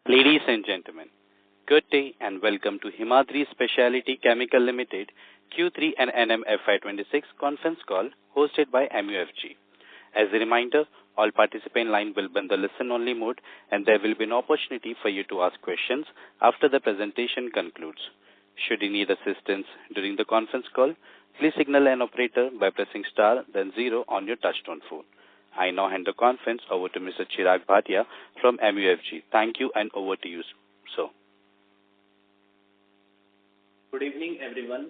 Ladies and gentlemen, good day and welcome to Himadri Speciality Chemical Limited Q3 and FY26 conference call hosted by MUFG. As a reminder, all participant line will be in the listen-only mode and there will be an opportunity for you to ask questions after the presentation concludes. Should you need assistance during the conference call, please signal an operator by pressing star then 0 on your touchtone phone. I now hand the conference over to Mr. Chirag Bhatia from MUFG. Thank you and over to you, sir. Good evening, everyone,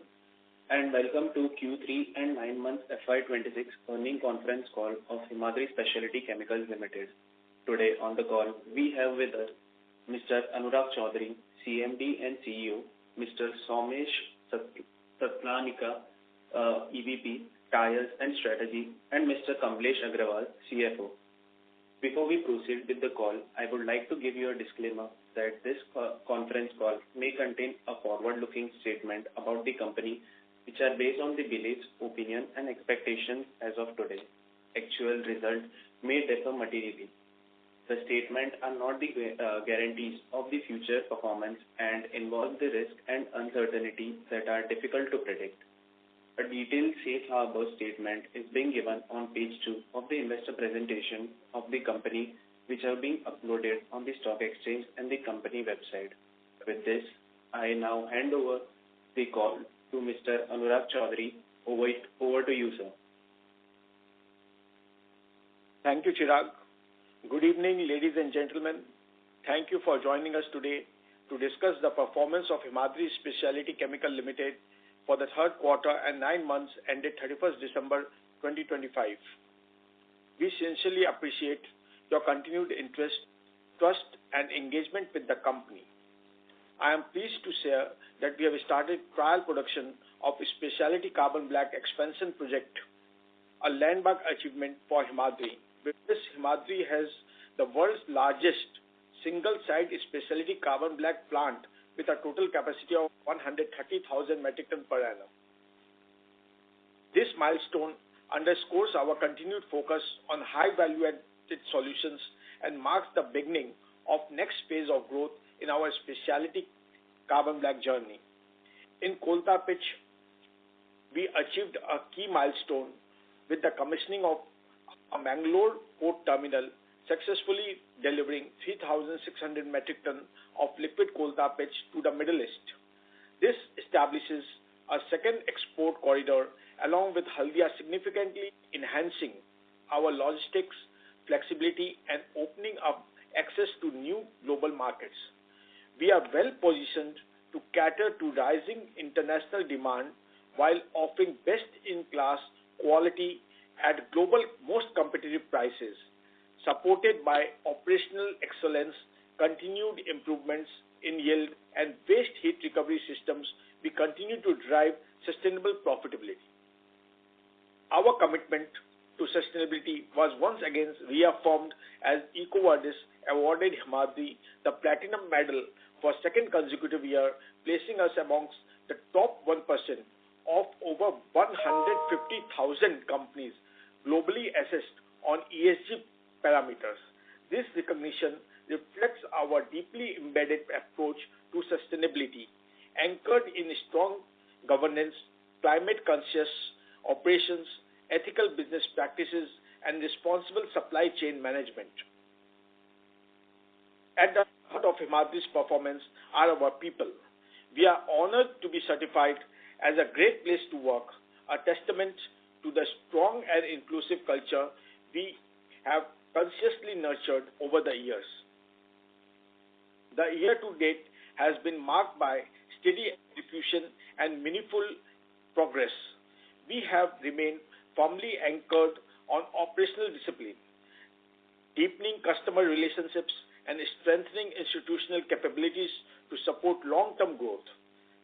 and welcome to Q3 and 9 months FY26 earnings conference call of Himadri Speciality Chemicals Limited. Today on the call, we have with us Mr. Anurag Chaudhary, CMD and CEO, Mr. Somesh Satlanika, EVP, Tires and Strategy, and Mr. Kamlesh Agrawal, CFO. Before we proceed with the call, I would like to give you a disclaimer that this conference call may contain a forward-looking statement about the company which are based on the beliefs, opinion and expectations as of today. Actual results may differ materially. The statements are not the guarantees of the future performance and involve the risk and uncertainty that are difficult to predict. A detailed safe harbor statement is being given on page 2 of the investor presentation of the company, which are being uploaded on the stock exchange and the company website. With this, I now hand over the call to Mr. Anurag Chaudhary. Over to you, sir. Thank you, Chirag. Good evening, ladies and gentlemen. Thank you for joining us today to discuss the performance of Himadri Speciality Chemical Limited for the third quarter and 9 months ended 31st December 2025. We sincerely appreciate your continued interest, trust and engagement with the company. I am pleased to share that we have started trial production of a specialty carbon black expansion project, a landmark achievement for Himadri. With this, Himadri has the world's largest single-site specialty carbon black plant with a total capacity of 130,000 metric ton per annum. This milestone underscores our continued focus on high value-added solutions and marks the beginning of next phase of growth in our specialty carbon black journey. In coal tar pitch, we achieved a key milestone with the commissioning of a Mangalore port terminal, successfully delivering 3,600 metric ton of liquid coal tar pitch to the Middle East. This establishes a second export corridor along with Haldia, significantly enhancing our logistics, flexibility and opening up access to new global markets. We are well positioned to cater to rising international demand while offering best-in-class quality at global most competitive prices. Supported by operational excellence, continued improvements in yield and waste heat recovery systems, we continue to drive sustainable profitability. Our commitment to sustainability was once again reaffirmed as EcoVadis awarded Himadri the Platinum Medal for second consecutive year, placing us amongst the top 1% of over 150,000 companies globally assessed on ESG parameters. This recognition reflects our deeply embedded approach to sustainability, anchored in strong governance, climate-conscious operations, ethical business practices, and responsible supply chain management. At the heart of Himadri's performance are our people. We are honored to be certified as a great place to work, a testament to the strong and inclusive culture we have consciously nurtured over the years. The year to date has been marked by steady execution and meaningful progress. We have remained firmly anchored on operational discipline, deepening customer relationships and strengthening institutional capabilities to support long-term growth.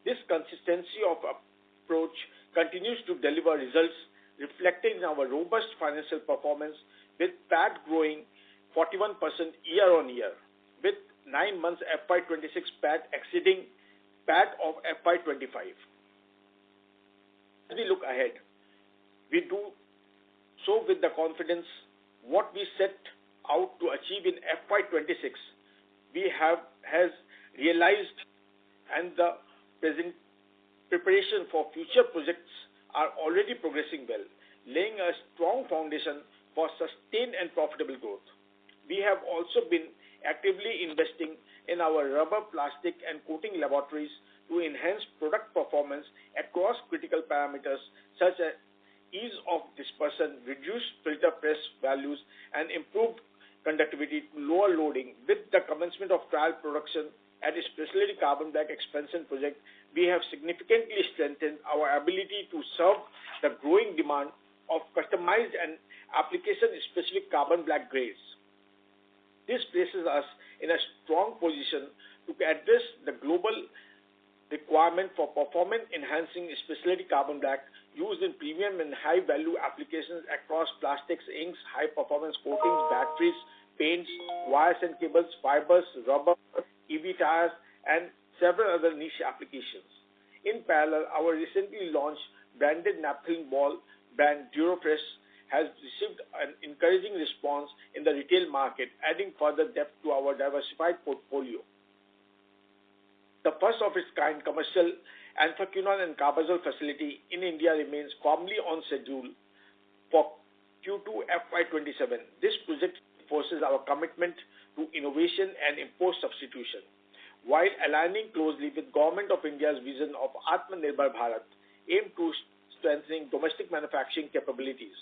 This consistency of approach continues to deliver results reflected in our robust financial performance, with PAT growing 41% year-on-year, with 9 months FY26 PAT exceeding PAT of FY25. As we look ahead, we do so with the confidence what we set out to achieve in FY26 has realized, and the present preparation for future projects are already progressing well, laying a strong foundation for sustained and profitable growth. We have also been actively investing in our rubber, plastic, and coating laboratories to enhance product performance across critical parameters such as ease of dispersion, reduced filter press values, and improved conductivity to lower loading. With the commencement of trial production at a Speciality Carbon Black expansion project, we have significantly strengthened our ability to serve the growing demand of customized and application-specific carbon black grades. This places us in a strong position to address the global requirement for performance-enhancing specialty carbon black used in premium and high-value applications across plastics, inks, high-performance coatings, batteries, paints, wires and cables, fibers, rubber, EV tires, and several other niche applications. In parallel, our recently launched branded naphthalene ball brand Durofresh has received an encouraging response in the retail market, adding further depth to our diversified portfolio. The first of its kind commercial anthraquinone and carbazole facility in India remains firmly on schedule for Q2FY27. This project forces our commitment to innovation and import substitution, while aligning closely with Government of India's vision of Atmanirbhar Bharat, aimed to strengthening domestic manufacturing capabilities.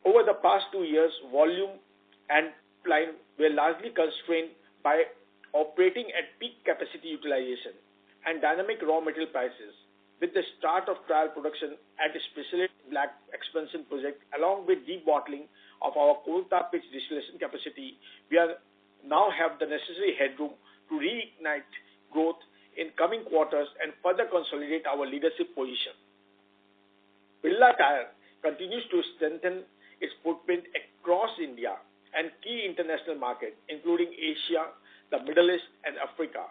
Over the past 2 years, volume and line were largely constrained by operating at peak capacity utilization and dynamic raw material prices. With the start of trial production at a Speciality Black expansion project, along with debottling of our coal tar pitch distillation capacity, we now have the necessary headroom to reignite growth in coming quarters and further consolidate our leadership position. Birla Tyre continues to strengthen its footprint across India and key international markets, including Asia, the Middle East, and Africa,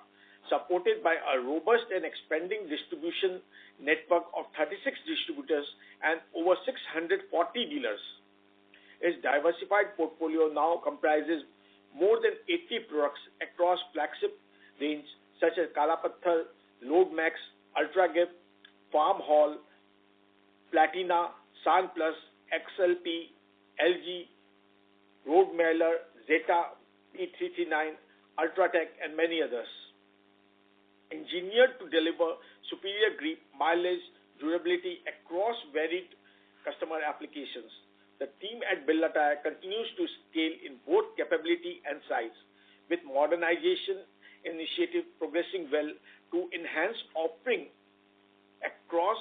supported by a robust and expanding distribution network of 36 distributors and over 640 dealers. Its diversified portfolio now comprises more than 80 products across flagship range such as Kala Patthar, Load Max, Ultra Grip, Farm Hall, Platina, San Plus, XLP, LG, Road Mailer, Zeta, P339, Ultratech, and many others. Engineered to deliver superior grip, mileage, durability across varied customer applications, the team at Birla Tyre continues to scale in both capability and size, with modernization initiative progressing well to enhance offering across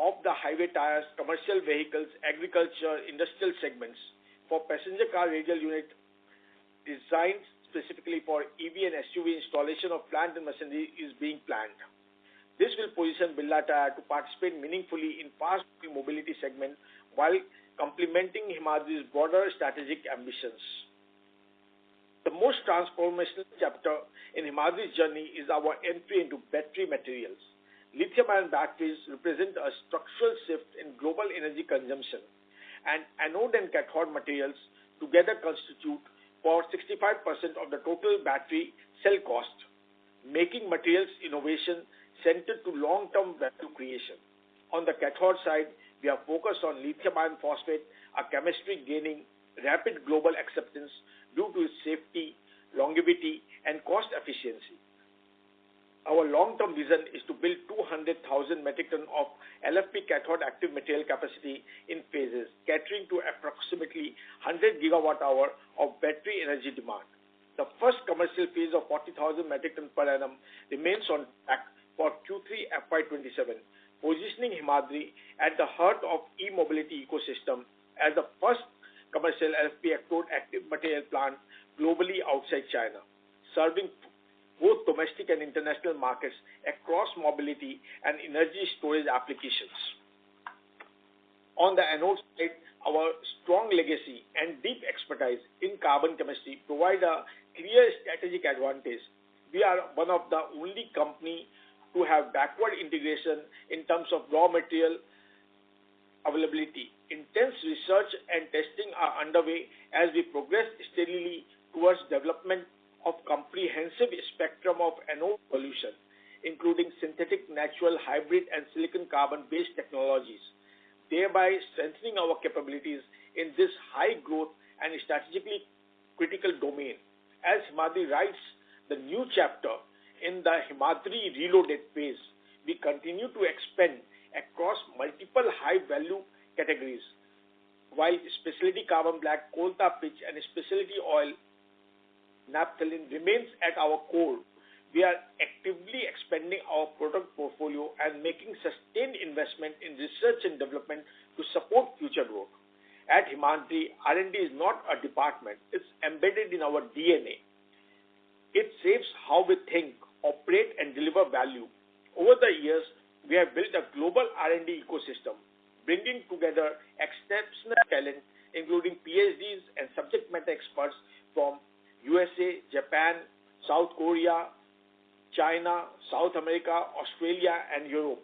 off-the-highway tires, commercial vehicles, agriculture, industrial segments. For passenger car radial unit designed specifically for EV and SUV, installation of plant and machinery is being planned. This will position Birla Tyre to participate meaningfully in fast-moving mobility segment while complementing Himadri's broader strategic ambitions. The most transformational chapter in Himadri's journey is our entry into battery materials. Lithium-ion batteries represent a structural shift in global energy consumption, and anode and cathode materials together constitute for 65% of the total battery cell cost, making materials innovation centered to long-term value creation. On the cathode side, we are focused on lithium iron phosphate, a chemistry gaining rapid global acceptance due to its safety, longevity, and cost efficiency. Our long-term vision is to build 200,000 metric ton of LFP cathode active material capacity in phases, catering to approximately 100 gigawatt-hour of battery energy demand. The first commercial phase of 40,000 metric ton per annum remains on track for Q3FY27, positioning Himadri at the heart of e-mobility ecosystem as the first commercial LFP active material plant globally outside China, serving both domestic and international markets across mobility and energy storage applications. On the anode side, our strong legacy and deep expertise in carbon chemistry provide a clear strategic advantage. We are one of the only company to have backward integration in terms of raw material availability intense research and testing are underway as we progress steadily towards development of comprehensive spectrum of anode solution, including synthetic, natural, hybrid, and silicon carbon-based technologies, thereby strengthening our capabilities in this high growth and strategically critical domain. As Himadri writes the new chapter in the Himadri Reloaded phase, we continue to expand across multiple high-value categories. While specialty carbon black, coal tar pitch, and specialty oil naphthalene remains at our core, we are actively expanding our product portfolio and making sustained investment in research and development to support future growth. At Himadri, R&D is not a department, it's embedded in our DNA. It shapes how we think, operate, and deliver value. Over the years, we have built a global R&D ecosystem, bringing together exceptional talent, including PhDs and subject matter experts from USA, Japan, South Korea, China, South America, Australia, and Europe.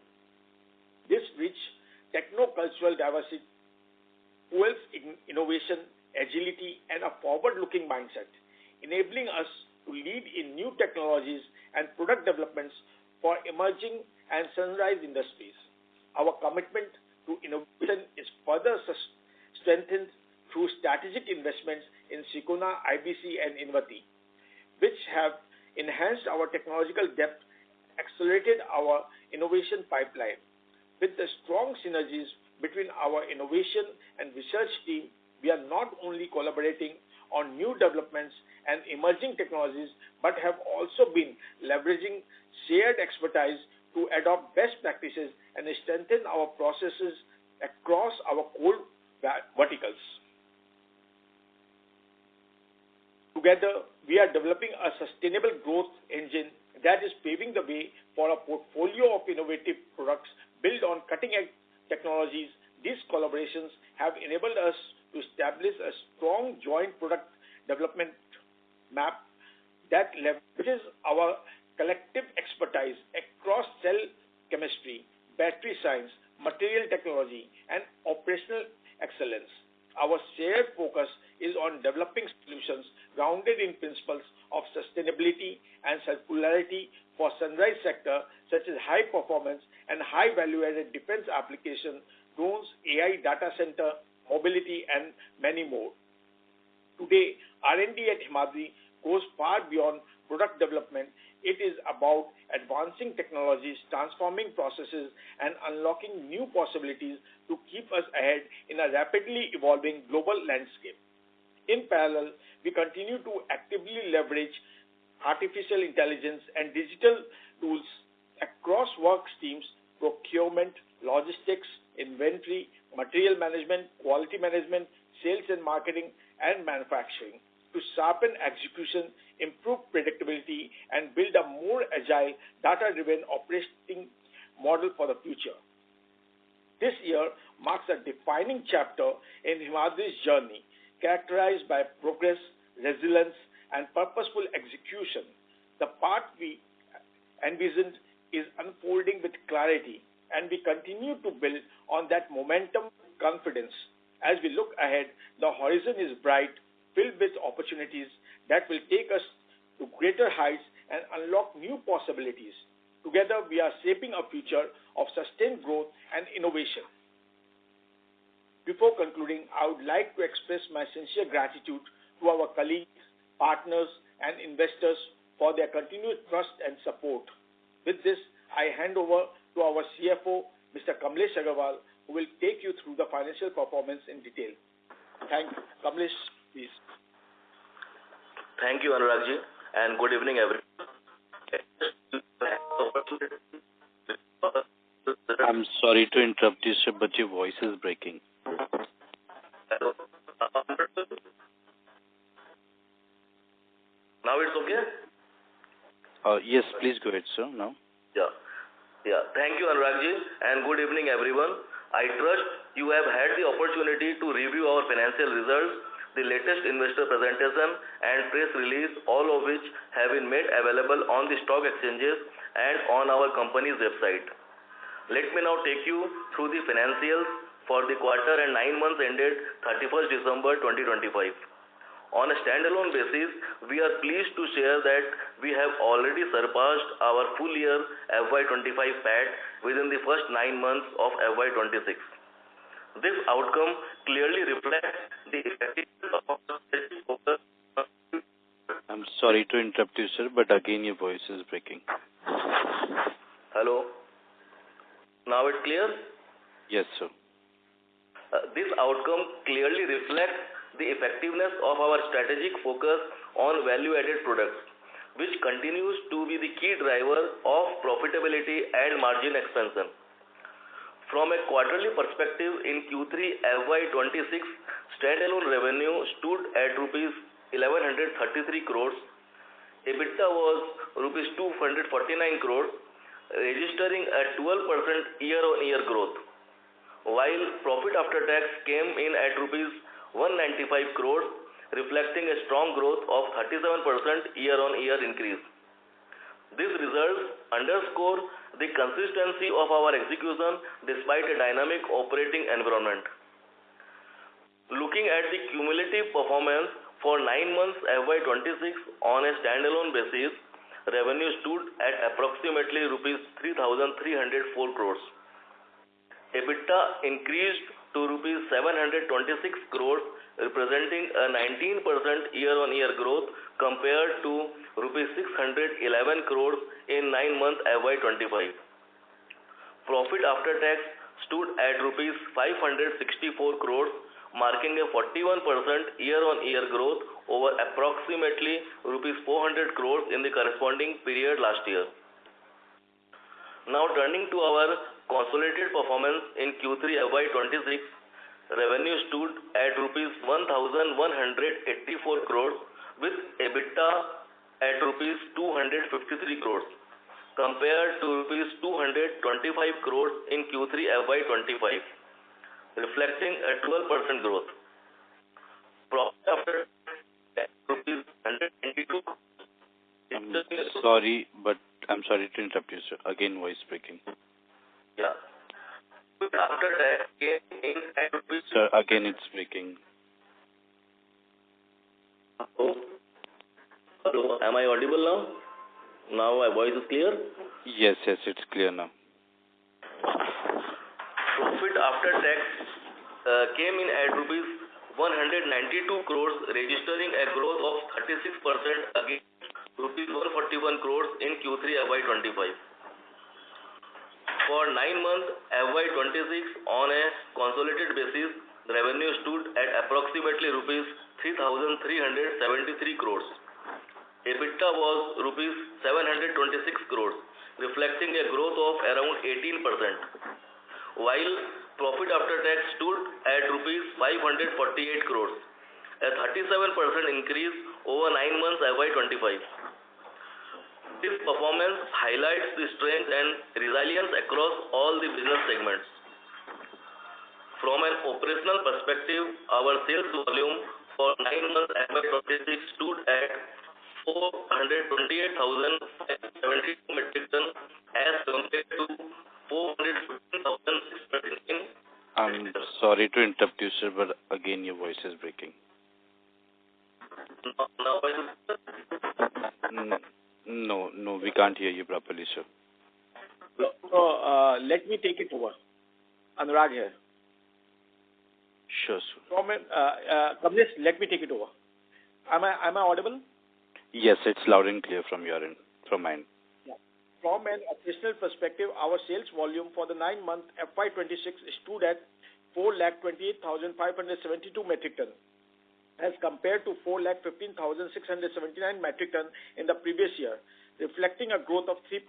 This rich techno-cultural diversity fuels innovation, agility, and a forward-looking mindset, enabling us to lead in new technologies and product developments for emerging and sunrise industries. Our commitment to innovation is further strengthened through strategic investments in Sicona, IBC, and Invati, which have enhanced our technological depth, accelerated our innovation pipeline. With the strong synergies between our innovation and research team, we are not only collaborating on new developments and emerging technologies, but have also been leveraging shared expertise to adopt best practices and strengthen our processes across our core verticals. Together, we are developing a sustainable growth engine that is paving the way for a portfolio of innovative products built on cutting-edge technologies. These collaborations have enabled us to establish a strong joint product development map that leverages our collective expertise across cell chemistry, battery science, material technology, and operational excellence. Our shared focus is on developing solutions grounded in principles of sustainability and circularity for sunrise sector such as high performance and high value-added defense application, drones, AI data center, mobility, and many more. Today, R&D at Himadri goes far beyond product development. It is about advancing technologies, transforming processes, and unlocking new possibilities to keep us ahead in a rapidly evolving global landscape. In parallel, we continue to actively leverage artificial intelligence and digital tools across work streams, procurement, logistics, inventory, material management, quality management, sales and marketing, and manufacturing to sharpen execution, improve predictability, and build a more agile, data-driven operating model for the future. This year marks a defining chapter in Himadri's journey, characterized by progress, resilience, and purposeful execution. The path we envisioned is unfolding with clarity, and we continue to build on that momentum with confidence. As we look ahead, the horizon is bright, filled with opportunities that will take us to greater heights and unlock new possibilities. Together, we are shaping a future of sustained growth and innovation. Before concluding, I would like to express my sincere gratitude to our colleagues, partners, and investors for their continued trust and support. With this, I hand over to our CFO, Mr. Kamlesh Agarwal, who will take you through the financial performance in detail. Thank you. Kamlesh, please. Thank you, Anuragji, and good evening, everyone. I'm sorry to interrupt you, sir, but your voice is breaking. Now it's okay? Yes, please go ahead, sir, now. Yeah. Thank you, Anuragji, and good evening, everyone. I trust you have had the opportunity to review our financial results, the latest investor presentation, and press release, all of which have been made available on the stock exchanges and on our company's website. Let me now take you through the financials for the quarter and 9 months ended 31st December 2025. On a standalone basis, we are pleased to share that we have already surpassed our full year FY25 PAT within the first 9 months of FY26. This outcome clearly reflects the effectiveness of our strategic focus. I'm sorry to interrupt you, sir, but again your voice is breaking. Hello. Now it's clear? Yes, sir. This outcome clearly reflects the effectiveness of our strategic focus on value-added products, which continues to be the key driver of profitability and margin expansion. From a quarterly perspective, in Q3 FY26, standalone revenue stood at rupees 1133 crores. EBITDA was rupees 249 crores, registering a 12% year-on-year growth, while profit after tax came in at rupees 195 crores, reflecting a strong growth of 37% year-on-year increase. These results underscore the consistency of our execution despite a dynamic operating environment. Looking at the cumulative performance for 9 months FY26 on a standalone basis, revenue stood at approximately rupees 3,304 crores. EBITDA increased to rupees 726 crores, representing a 19% year-on-year growth compared to rupees 611 crores in 9 months FY25. Profit after tax stood at rupees 564 crores, marking a 41% year-on-year growth over approximately rupees 400 crores in the corresponding period last year. Now turning to our consolidated performance in Q3 FY26, revenue stood at rupees 1,184 crores with EBITDA at rupees 253 crores compared to rupees 225 crores in Q3 FY25, reflecting a 12% growth. Profit after tax rupees 192. I'm sorry to interrupt you, sir. Again, voice breaking. Yeah. After tax came in at rupees. Sir, again it's breaking. Hello. Am I audible now? Now my voice is clear? Yes, it's clear now. Profit after tax came in at rupees 192 crores, registering a growth of 36% against rupees 141 crores in Q3 FY25. For 9 months FY26 on a consolidated basis, revenue stood at approximately rupees 3,373 crores. EBITDA was rupees 726 crores, reflecting a growth of around 18%, while profit after tax stood at rupees 548 crores, a 37% increase over 9 months FY25. This performance highlights the strength and resilience across all the business segments. From an operational perspective, our sales volume for 9 months FY26 stood at 428,572 metric tons as compared to 415,619. I'm sorry to interrupt you, sir, but again your voice is breaking. No, we can't hear you properly, sir. So, let me take it over. Anurag here. Sure, sir. Kamlesh, let me take it over. Am I audible? Yes, it's loud and clear from your end, from mine. Yeah. From an operational perspective, our sales volume for the 9 month FY26 stood at 4,28,572 metric ton, as compared to 4,15,679 metric ton in the previous year, reflecting a growth of 3%.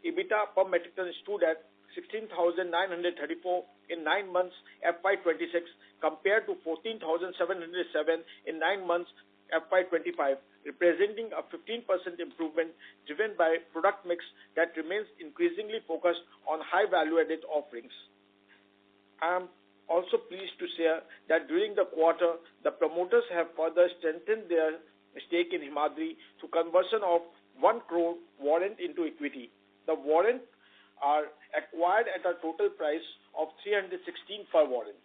EBITDA per metric ton stood at 16,934 in 9 months FY26 compared to 14,707 in 9 months FY25, representing a 15% improvement driven by product mix that remains increasingly focused on high value-added offerings. I am also pleased to share that during the quarter, the promoters have further strengthened their stake in Himadri through conversion of 1 crore warrant into equity. The warrant are acquired at a total price of 316 per warrant.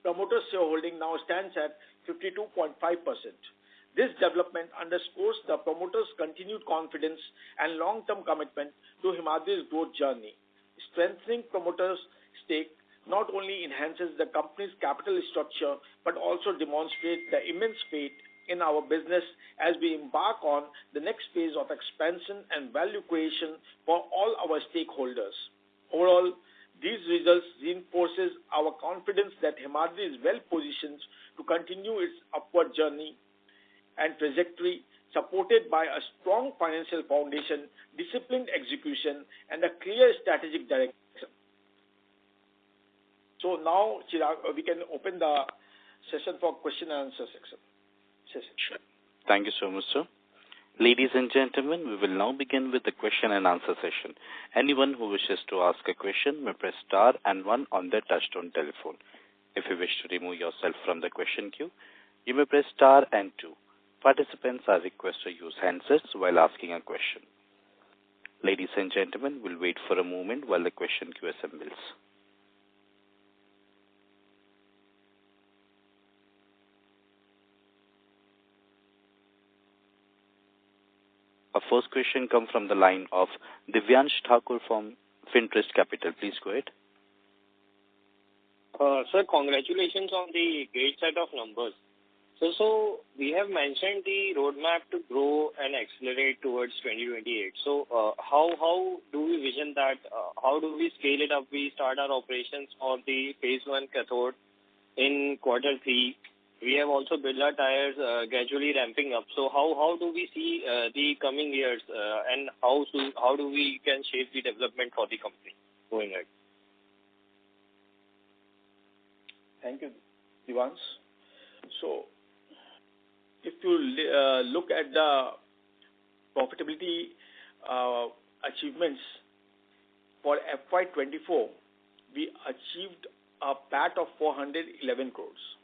Promoter shareholding now stands at 52.5%. This development underscores the promoters' continued confidence and long-term commitment to Himadri's growth journey. Strengthening promoters' stake not only enhances the company's capital structure but also demonstrates the immense faith in our business as we embark on the next phase of expansion and value creation for all our stakeholders. Overall, these results reinforces our confidence that Himadri is well positioned to continue its upward journey and trajectory, supported by a strong financial foundation, disciplined execution, and a clear strategic direction. So now, Chirag, we can open the session for question and answer section. Sure. Thank you so much, sir. Ladies and gentlemen, we will now begin with the question and answer session. Anyone who wishes to ask a question may press star and 1 on their touchtone telephone. If you wish to remove yourself from the question queue, you may press star and 2. Participants are requested to use handsets while asking a question. Ladies and gentlemen, we'll wait for a moment while the question queue assembles. Our first question comes from the line of Divyansh Thakur from Finterest Capital. Please go ahead. Sir, congratulations on the great set of numbers. So we have mentioned the roadmap to grow and accelerate towards 2028. So how do we vision that? How do we scale it up? We start our operations for the phase 1 cathode in Q3. We have also built our tires gradually ramping up. So how do we see the coming years and how do we can shape the development for the company going ahead? Thank you, Divyansh. So if you look at the profitability achievements for FY24, we achieved a PAT of 411 crores.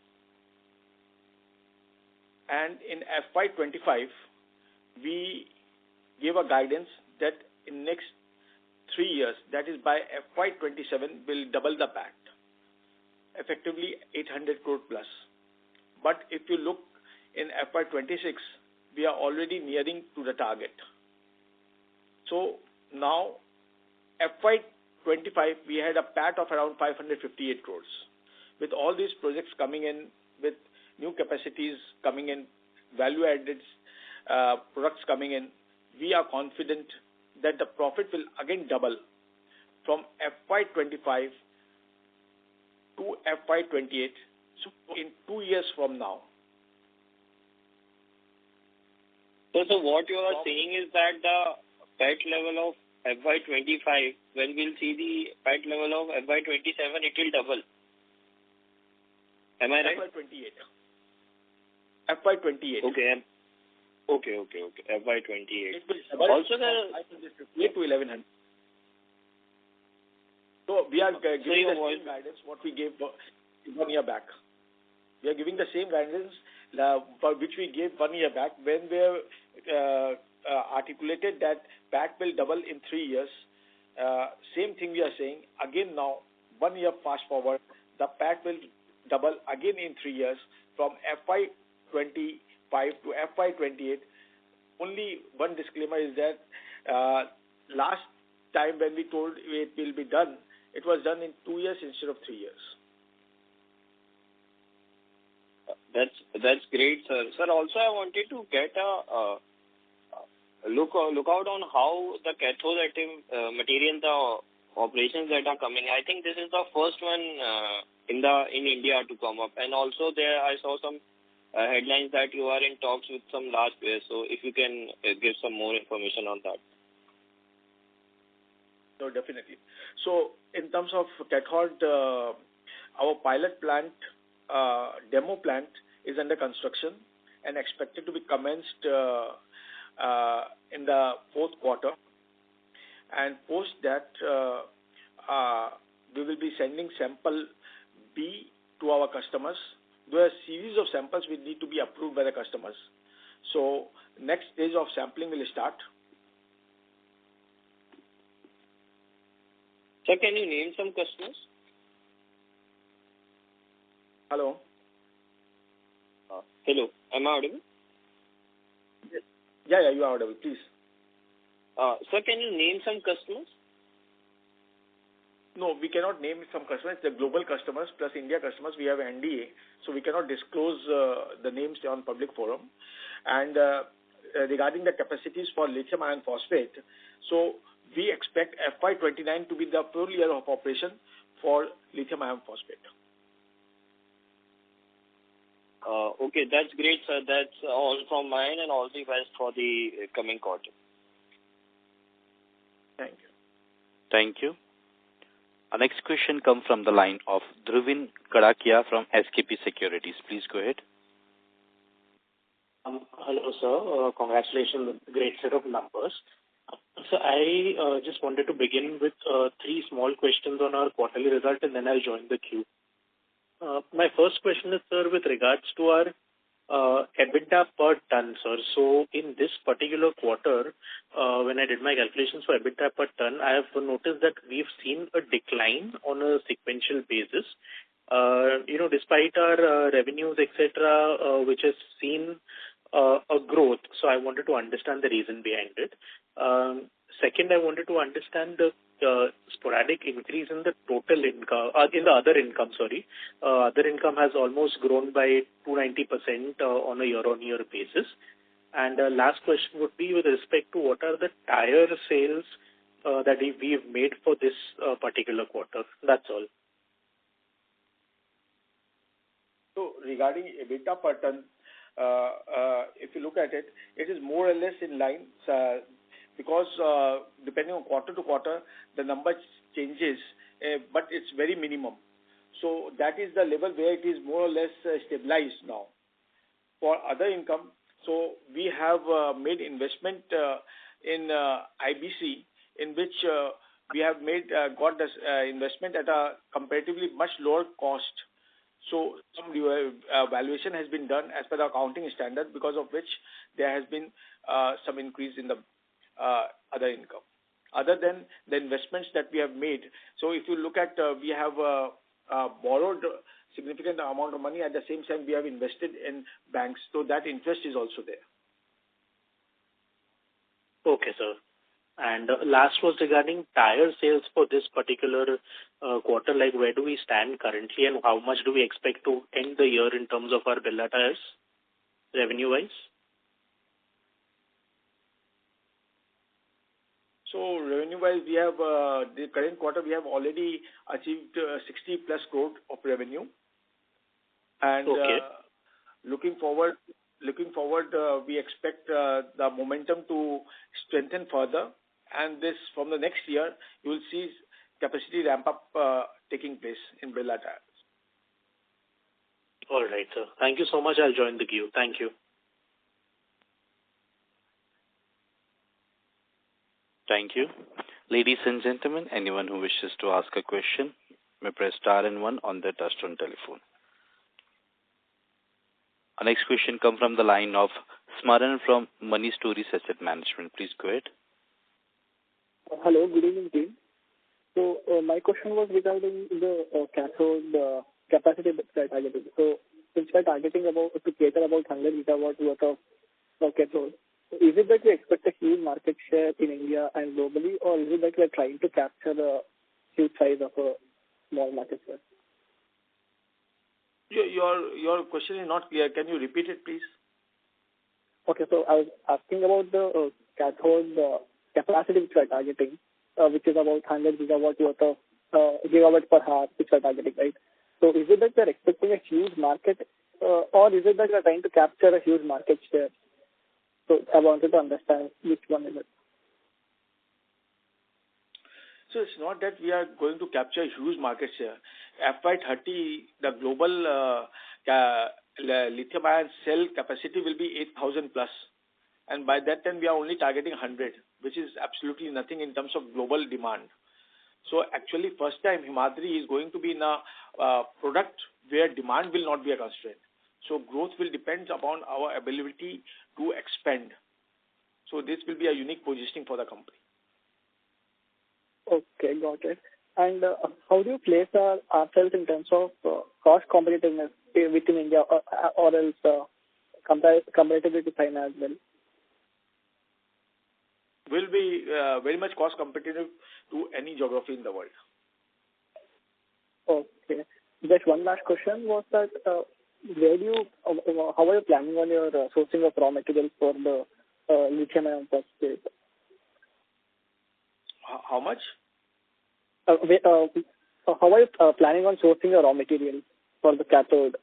And in FY25, we gave a guidance that in next 3 years, that is by FY27, will double the PAT, effectively 800 crore plus. But if you look in FY26, we are already nearing to the target. So now, FY25, we had a PAT of around 558 crores. With all these projects coming in, with new capacities coming in, value-added products coming in, we are confident that the profit will again double from FY25 to FY28, so in 2 years from now. So what you are saying is that the PAT level of FY25, when we'll see the PAT level of FY27, it will double. Am I right? FY28. Okay. FY28. Also, the 558 to 1100. So we are giving the same guidance what we gave 1 year back. We are giving the same guidance for which we gave 1 year back when we articulated that PAT will double in 3 years. Same thing we are saying again now. 1 year fast forward, the PAT will double again in 3 years from FY25 to FY28. Only one disclaimer is that last time when we told it will be done, it was done in 2 years instead of 3 years. That's great, sir. Sir, also I wanted to get a look out on how the cathode active material, the operations that are coming. I think this is the first one in India to come up, and also there I saw some headlines that you are in talks with some large players. So if you can give some more information on that. No, definitely. So in terms of cathode, our pilot plant, demo plant is under construction and expected to be commenced in the fourth quarter. And post that, we will be sending sample B to our customers. There are a series of samples which need to be approved by the customers. So next stage of sampling will start. Sir, can you name some customers? Hello. Hello, am I audible? Yeah, you are audible. Please. Sir, can you name some customers? No, we cannot name some customers. The global customers plus India customers, we have NDA, so we cannot disclose the names on public forum. And regarding the capacities for lithium iron phosphate, so we expect FY29 to be the full year of operation for lithium iron phosphate. Okay, that's great, sir. That's all from mine, and all the best for the coming quarter. Thank you. Thank you. Our next question comes from the line of Dhruvin Kadakia from SKP Securities. Please go ahead. Hello, sir. Congratulations on the great set of numbers. So I just wanted to begin with three small questions on our quarterly result, and then I'll join the queue. My first question is, sir, with regards to our EBITDA per ton, sir. So in this particular quarter, when I did my calculations for EBITDA per ton, I have noticed that we've seen a decline on a sequential basis. Despite our revenues, etc., which has seen a growth. So I wanted to understand the reason behind it. Second, I wanted to understand the sporadic increase in the total income, in the other income, sorry. Other income has almost grown by 290% on a year-on-year basis. And last question would be with respect to what are the tire sales that we've made for this particular quarter. That's all. So regarding EBITDA per ton, if you look at it, it is more or less in line because depending on quarter to quarter, the number changes, but it's very minimum. So that is the level where it is more or less stabilized now. For other income, so we have made investment in IBC, in which we have got this investment at a comparatively much lower cost. So some valuation has been done as per the accounting standard, because of which there has been some increase in the other income. Other than the investments that we have made, so if you look at, we have borrowed significant amount of money. At the same time, we have invested in banks, so that interest is also there. Okay, sir. And last was regarding tire sales for this particular quarter. Like, where do we stand currently, and how much do we expect to end the year in terms of our Birla Tyres, revenue-wise? So revenue-wise, we have the current quarter we have already achieved 60 plus crore of revenue, and okay. Looking forward, we expect the momentum to strengthen further, and this from the next year you will see capacity ramp up taking place in Birla Tyres. All right, sir. Thank you so much. I'll join the queue. Thank you. Thank you. Ladies and gentlemen, anyone who wishes to ask a question may press star and one on their touchtone telephone. Our next question comes from the line of Smaran from Money Stories Asset Management. Please go ahead. Hello, good evening, team. So my question was regarding the cathode capacity that targeting. So since we are targeting to cater about 100 gigawatt worth of cathode, so is it that we expect a huge market share in India and globally, or is it that we are trying to capture the huge size of a small market share? Your question is not clear. Can you repeat it, please? Okay, so I was asking about the cathode capacity which we are targeting, which is about 100 gigawatt worth of gigawatt per hour which we are targeting, right? So is it that we are expecting a huge market, or is it that we are trying to capture a huge market share? So I wanted to understand which one is it. So it's not that we are going to capture a huge market share. FY30, the global lithium ion cell capacity will be 8,000 plus. And by that time, we are only targeting 100, which is absolutely nothing in terms of global demand. So actually, first time Himadri is going to be in a product where demand will not be a constraint. So growth will depend upon our ability to expand. So this will be a unique positioning for the company. Okay, got it. And how do you place ourselves in terms of cost competitiveness within India or else comparatively to China as well? Will be very much cost competitive to any geography in the world. Okay. Just one last question was that how are you planning on your sourcing of raw materials for the lithium-ion phosphate? How much? How are you planning on sourcing your raw materials for the cathode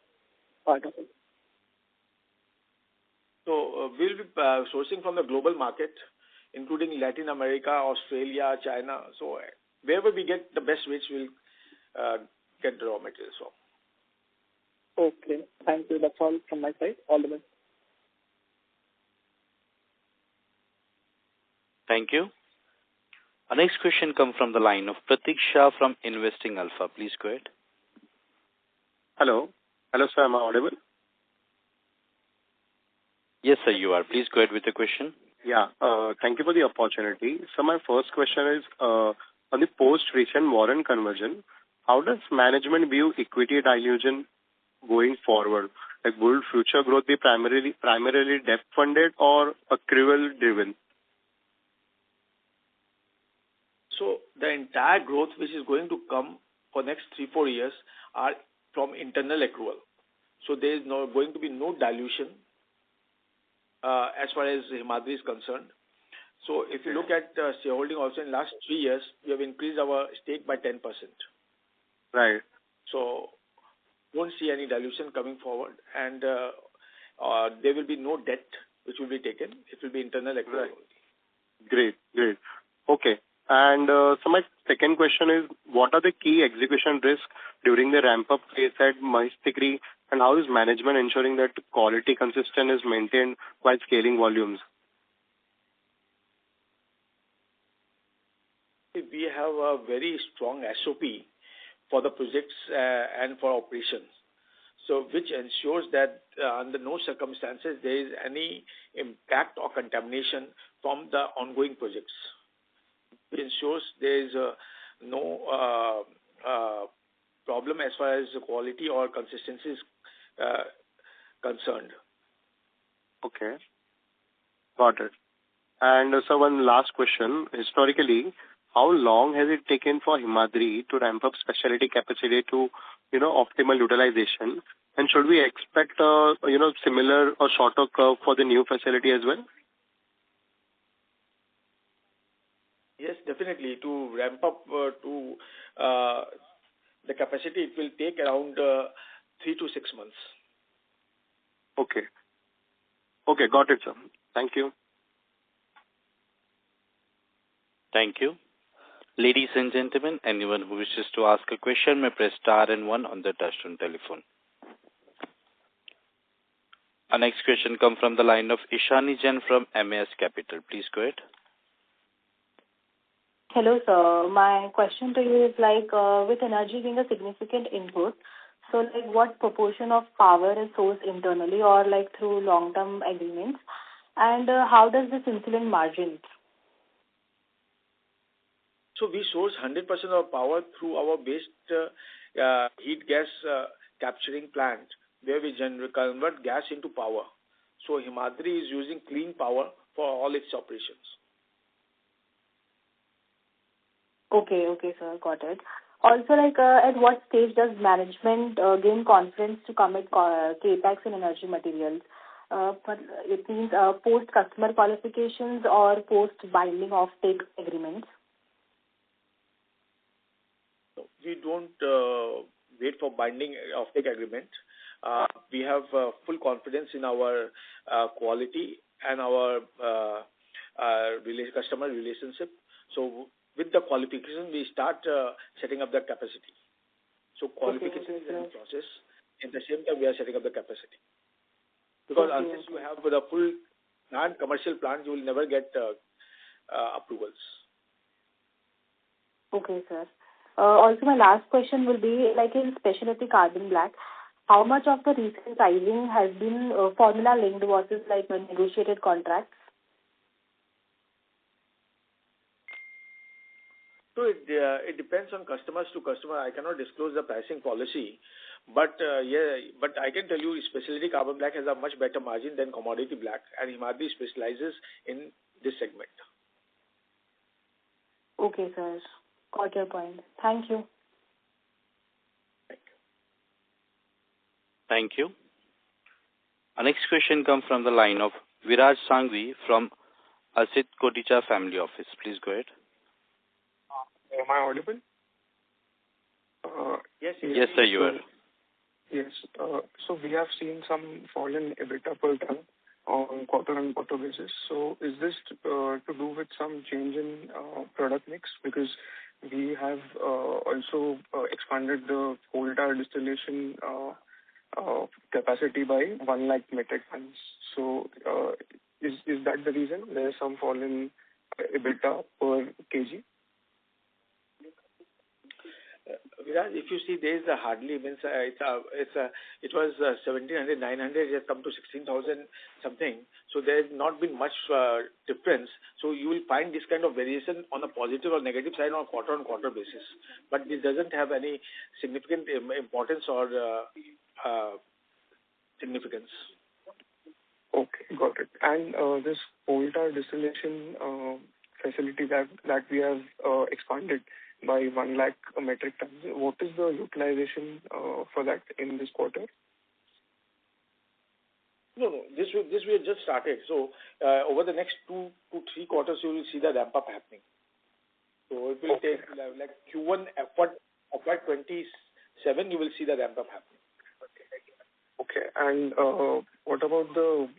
part of it? So we'll be sourcing from the global market, including Latin America, Australia, China. So wherever we get the best rates, we'll get the raw materials from. Okay. Thank you. That's all from my side. All the best. Thank you. Our next question comes from the line of Pratik Shah from Investing Alpha. Please go ahead. Hello. Hello, sir. Am I audible? Yes, sir, you are. Please go ahead with the question. Yeah. Thank you for the opportunity. So my first question is on the post-recent warrant conversion, how does management view equity dilution going forward? Like, will future growth be primarily debt-funded or accrual-driven? So the entire growth which is going to come for next 3-4 years are from internal accrual. So there is going to be no dilution as far as Himadri is concerned. So if you look at shareholding also in last 3 years, we have increased our stake by 10%. Right. So won't see any dilution coming forward, and there will be no debt which will be taken. It will be internal accrual. Right. Great. Okay. And so my second question is, what are the key execution risks during the ramp-up phase at Himadri, and how is management ensuring that quality consistent is maintained while scaling volumes? We have a very strong SOP for the projects and for operations, so which ensures that under no circumstances there is any impact or contamination from the ongoing projects. It ensures there is no problem as far as quality or consistency is concerned. Okay. Got it. And so one last question. Historically, how long has it taken for Himadri to ramp up specialty capacity to, optimal utilization? And should we expect similar or shorter curve for the new facility as well? Yes, definitely. To ramp up to the capacity, it will take around 3 to 6 months. Okay. Got it, sir. Thank you. Thank you. Ladies and gentlemen, anyone who wishes to ask a question may press star and 1 on the touchtone telephone. Our next question comes from the line of Ishani Jain from MAS Capital. Please go ahead. Hello, sir. My question to you is with energy being a significant input, so what proportion of power is sourced internally or through long-term agreements, and how does this influence margins? So we source 100% of power through our waste heat gas capturing plant, where we convert gas into power. So Himadri is using clean power for all its operations. Okay, sir, got it. Also, at what stage does management gain confidence to commit capex in energy materials? It means post-customer qualifications or post-binding offtake agreements? We don't wait for binding offtake agreement. We have full confidence in our quality and our customer relationship. So with the qualification, we start setting up the capacity. So qualification is in process. In the same time, we are setting up the capacity. Because unless you have the full plant, commercial plant, you will never get approvals. Okay, sir. Also, my last question will be, in Speciality Carbon Black, how much of the recent pricing has been formula-linked versus negotiated contracts? So it depends on customers to customer. I cannot disclose the pricing policy, but but I can tell you Specialty Carbon Black has a much better margin than commodity black, and Himadri specializes in this segment. Okay, sir. Got your point. Thank you. Thank you. Thank you. Our next question comes from the line of Viraj Sanghvi from Asit Koticha Family Office. Please go ahead. Am I audible? Yes, sir, you are. Yes. So we have seen some fall in EBITDA per ton on quarter-on-quarter basis. So is this to do with some change in product mix? Because we have also expanded the coal tar distillation capacity by 1 lakh metric tons. So is that the reason there is some fall in EBITDA per kg? Viraj, if you see, there is hardly means it was 1,700, 900, it has come to 16,000 something. So there has not been much difference. So you will find this kind of variation on a positive or negative side on a quarter-on-quarter basis. But this doesn't have any significant importance or significance. Okay, got it. And this coal tar distillation facility that we have expanded by 1 lakh metric tons, what is the utilization for that in this quarter? No. This we have just started. So over the next 2 to 3 quarters, you will see the ramp up happening. So it will take like Q1 FY27, you will see the ramp up happening. Okay. And what about the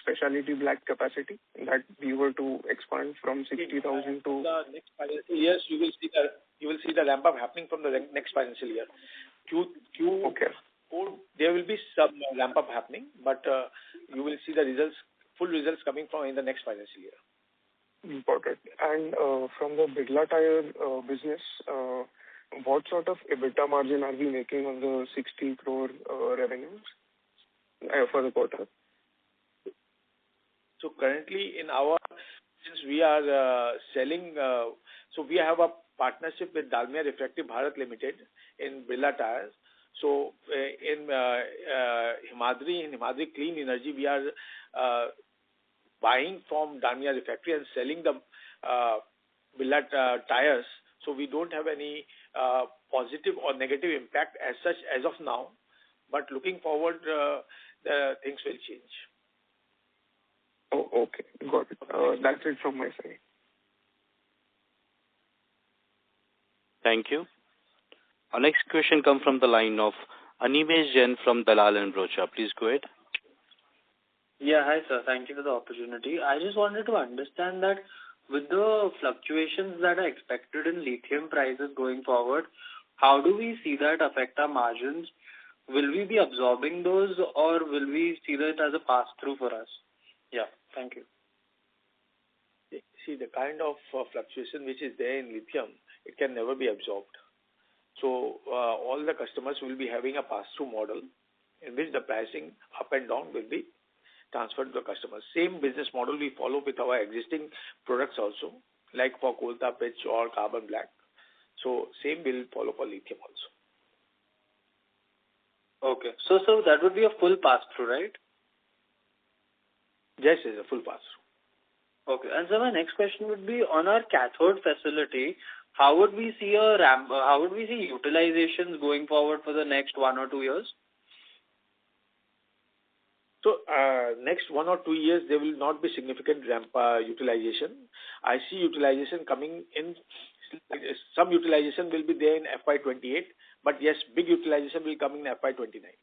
specialty black capacity that we were to expand from 60,000 to? The next financial years, you will see the ramp up happening from the next financial year. Okay. There will be some ramp up happening, but you will see the full results coming from in the next financial year. Important. And from the Birla Tyre business, what sort of EBITDA margin are we making on the 60 crore revenues for the quarter? So currently since we are selling, so we have a partnership with Dalmia Refractory Bharat Limited in Birla Tyres. So in Himadri Clean Energy, we are buying from Dalmia Refractory and selling the Birla Tyres. So we don't have any positive or negative impact as such as of now. But looking forward, the things will change. Oh, okay. Got it. That's it from my side. Thank you. Our next question comes from the line of Animesh Jain from Dalal and Brocha. Please go ahead. Yeah, hi sir. Thank you for the opportunity. I just wanted to understand that with the fluctuations that are expected in lithium prices going forward, how do we see that affect our margins? Will we be absorbing those or will we see that as a pass-through for us? Yeah, thank you. See, the kind of fluctuation which is there in lithium, it can never be absorbed. So all the customers will be having a pass-through model in which the pricing up and down will be transferred to the customers. Same business model we follow with our existing products also, like for coal tar pitch or carbon black. So same will follow for lithium also. Okay. So that would be a full pass-through, right? Yes, it's a full pass-through. Okay. And so my next question would be on our cathode facility, how would we see utilizations going forward for the next 1 or 2 years? So next 1 or 2 years, there will not be significant ramp utilization. I see utilization coming in. Some utilization will be there in FY28, but yes, big utilization will come in FY29.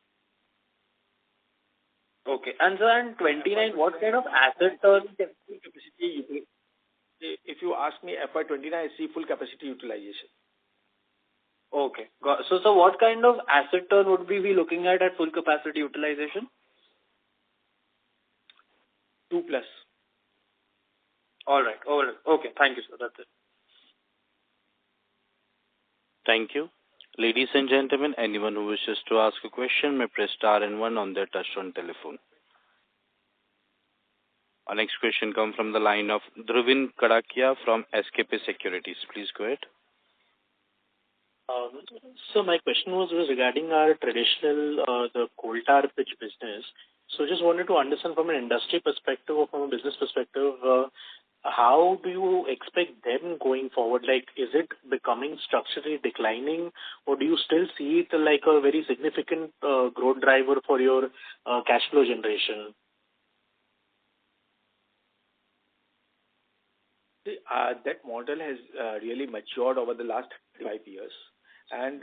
Okay. And so in 29, what kind of asset turn? If you ask me FY29, I see full capacity utilization. Okay. So what kind of asset turn would we be looking at full capacity utilization? 2+. All right. Okay. Thank you, sir. That's it. Thank you. Ladies and gentlemen, anyone who wishes to ask a question may press star and 1 on their touch-tone telephone. Our next question comes from the line of Dhruvin Kadakia from SKP Securities. Please go ahead. So my question was regarding our traditional the coal tar pitch business. So just wanted to understand from an industry perspective or from a business perspective, how do you expect them going forward? Like, is it becoming structurally declining, or do you still see it like a very significant growth driver for your cash flow generation? That model has really matured over the last 5 years, and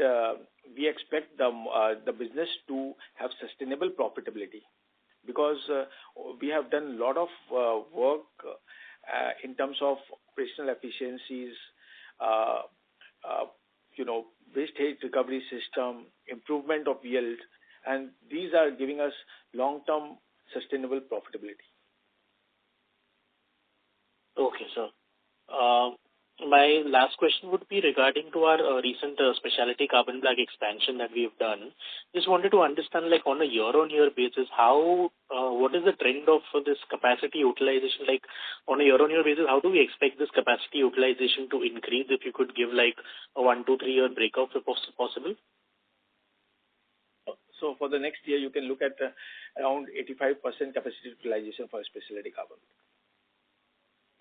we expect the business to have sustainable profitability because we have done a lot of work in terms of operational efficiencies, waste heat recovery system, improvement of yield, and these are giving us long-term sustainable profitability. Okay, sir. My last question would be regarding to our recent specialty carbon black expansion that we've done. Just wanted to understand, like, on a year-on-year basis, how what is the trend of this capacity utilization? Like, on a year-on-year basis, how do we expect this capacity utilization to increase? If you could give like a 1, 2, 3 year breakup if possible. So for the next year, you can look at around 85% capacity utilization for specialty carbon.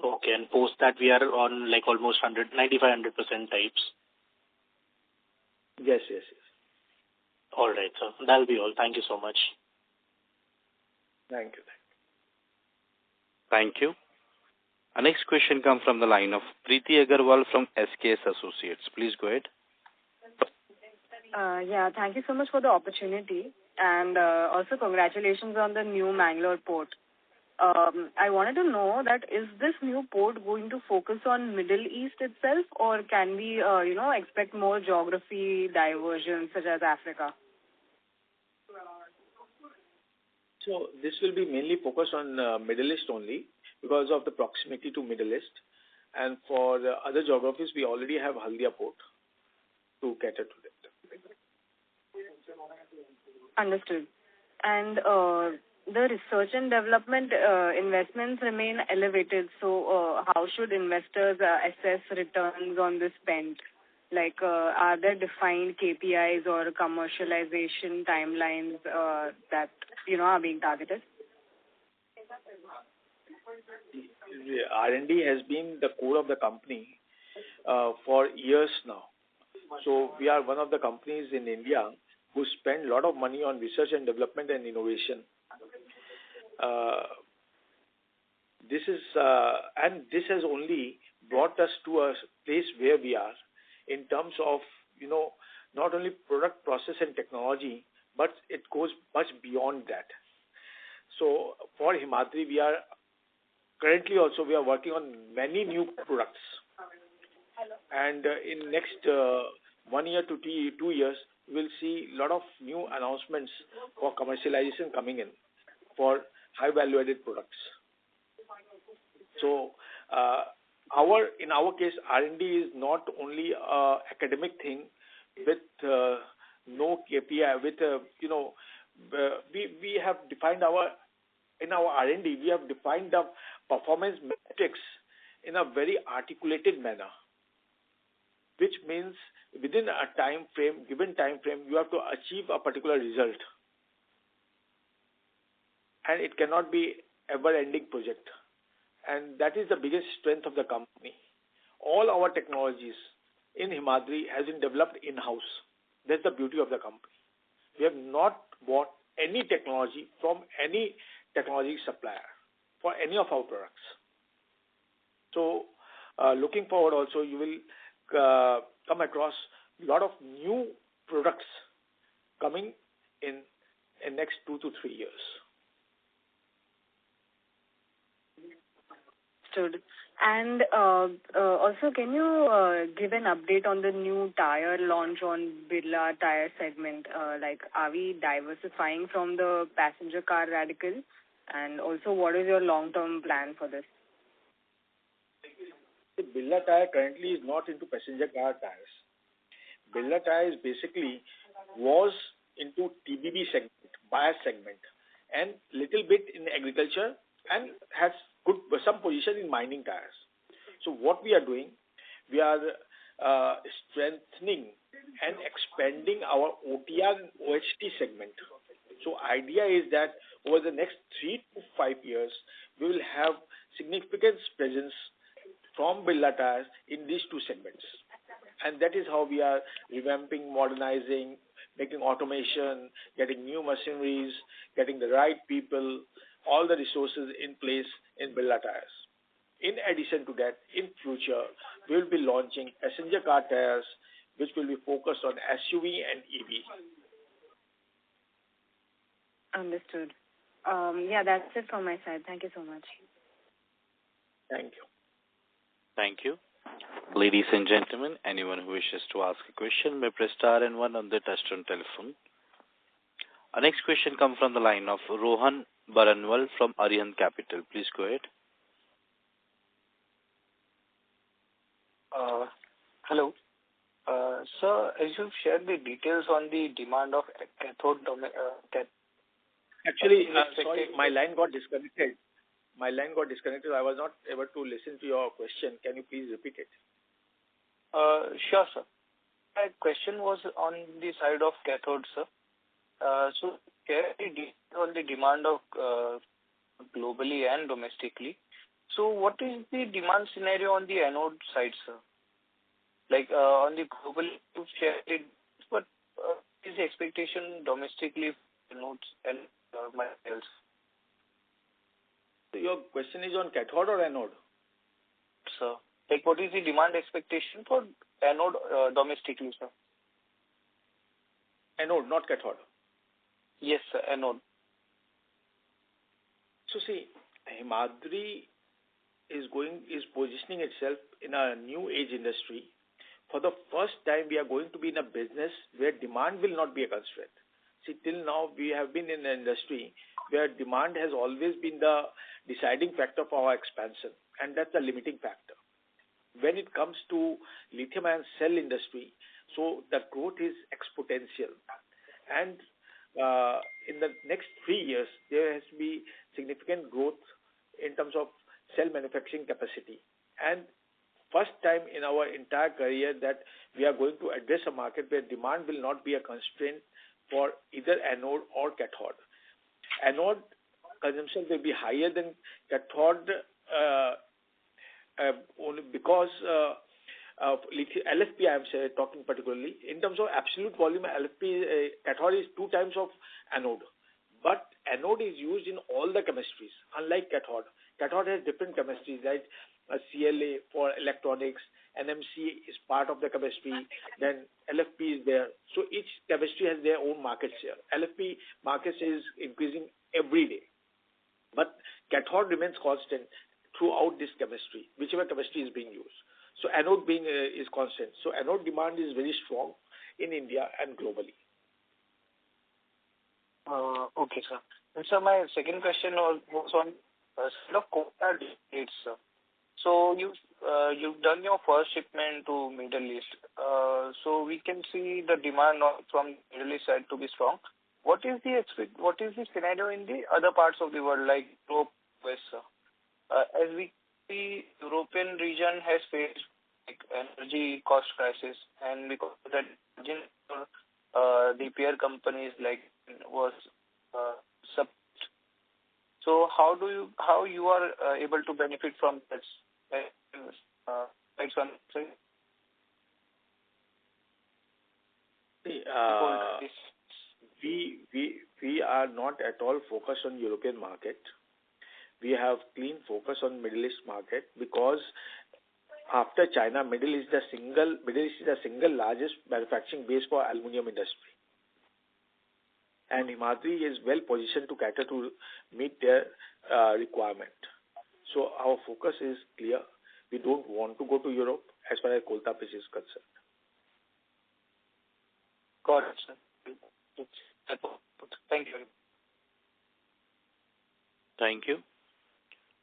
Okay, and post that we are on like almost 95-100% types. Yes. All right, sir. That'll be all. Thank you so much. Thank you. Thank you. Our next question comes from the line of Preeti Agarwal from SKS Associates. Please go ahead. Thank you so much for the opportunity, and also congratulations on the new Mangalore port. I wanted to know that is this new port going to focus on Middle East itself, or can we, expect more geography diversions such as Africa? So this will be mainly focused on Middle East only because of the proximity to Middle East, and for the other geographies we already have Haldia port to cater to that. Understood. And the research and development investments remain elevated. So how should investors assess returns on this spend? Like, are there defined KPIs or commercialization timelines that are being targeted? The R&D has been the core of the company for years now. So we are one of the companies in India who spend a lot of money on research and development and innovation. This has only brought us to a place where we are in terms of not only product, process and technology, but it goes much beyond that. So for Himadri, we are working on many new products, and in next 1 year to 2 years, we'll see a lot of new announcements for commercialization coming in for high value-added products. So, in our case, R&D is not only a academic thing with no KPI. We have defined in our R&D, we have defined the performance metrics in a very articulated manner, which means within a given time frame, you have to achieve a particular result. And it cannot be ever-ending project. And that is the biggest strength of the company. All our technologies in Himadri has been developed in-house. That's the beauty of the company. We have not bought any technology from any technology supplier for any of our products. So, looking forward also, you will come across a lot of new products coming in next 2 to 3 years. And also, can you give an update on the new tire launch on Birla tire segment? Are we diversifying from the passenger car radical? And also, what is your long-term plan for this? The Birla tire currently is not into passenger car tires. Birla tires basically was into TBB segment, bias segment, and little bit in agriculture, and has some position in mining tires. So what we are doing, we are strengthening and expanding our OTR and OHT segment. So idea is that over the next 3 to 5 years, we will have significant presence from Birla Tyres in these two segments. And that is how we are revamping, modernizing, making automation, getting new machineries, getting the right people, all the resources in place in Birla Tyres. In addition to that, in future, we will be launching passenger car tires, which will be focused on SUV and EV. Understood. Yeah, that's it from my side. Thank you so much. Thank you. Thank you. Ladies and gentlemen, anyone who wishes to ask a question may press star and one on the touchtone telephone. Our next question comes from the line of Rohan Baranwal from Arihant Capital. Please go ahead. Hello. Sir, as you've shared the details on the demand of cathode... Actually, sorry, my line got disconnected. I was not able to listen to your question. Can you please repeat it? Sure, sir. My question was on the side of cathode, sir. So, share the details on the demand of globally and domestically. So, what is the demand scenario on the anode side, sir? Like on the global, to share it, but is the expectation domestically for anodes and materials? So your question is on cathode or anode? Sir, like what is the demand expectation for anode domestically, sir? Anode, not cathode. Yes, sir, anode. So see, Himadri is positioning itself in a new age industry. For the first time, we are going to be in a business where demand will not be a constraint. See, till now, we have been in an industry where demand has always been the deciding factor for our expansion, and that's the limiting factor. When it comes to lithium-ion cell industry, so the growth is exponential. And in the next 3 years, there has to be significant growth in terms of cell manufacturing capacity. And first time in our entire career that we are going to address a market where demand will not be a constraint for either anode or cathode. Anode consumption will be higher than cathode only because of LFP, I am talking particularly. In terms of absolute volume, LFP cathode is 2 times of anode. But anode is used in all the chemistries, unlike cathode. Cathode has different chemistries, right? CLA for electronics, NMC is part of the chemistry, then LFP is there. So each chemistry has their own market share. LFP market share is increasing every day. But cathode remains constant throughout this chemistry, whichever chemistry is being used. So anode is constant. So anode demand is very strong in India and globally. Okay, sir. And sir, my second question was on sort of quota dates, sir. So you've done your first shipment to Middle East. So we can see the demand from Middle East side to be strong. What is the scenario in the other parts of the world, like Europe, West, sir? As we see, European region has faced like energy cost crisis, and because of that, the peer companies like was sub. So how you are able to benefit from this? We are not at all focused on European market. We have clean focus on Middle East market because after China, Middle East is the single largest manufacturing base for aluminium industry. And Himadri is well positioned to cater to meet their requirement. So our focus is clear. We don't want to go to Europe as far as coal tar pitch is concerned. Got it, sir. Thank you. Thank you.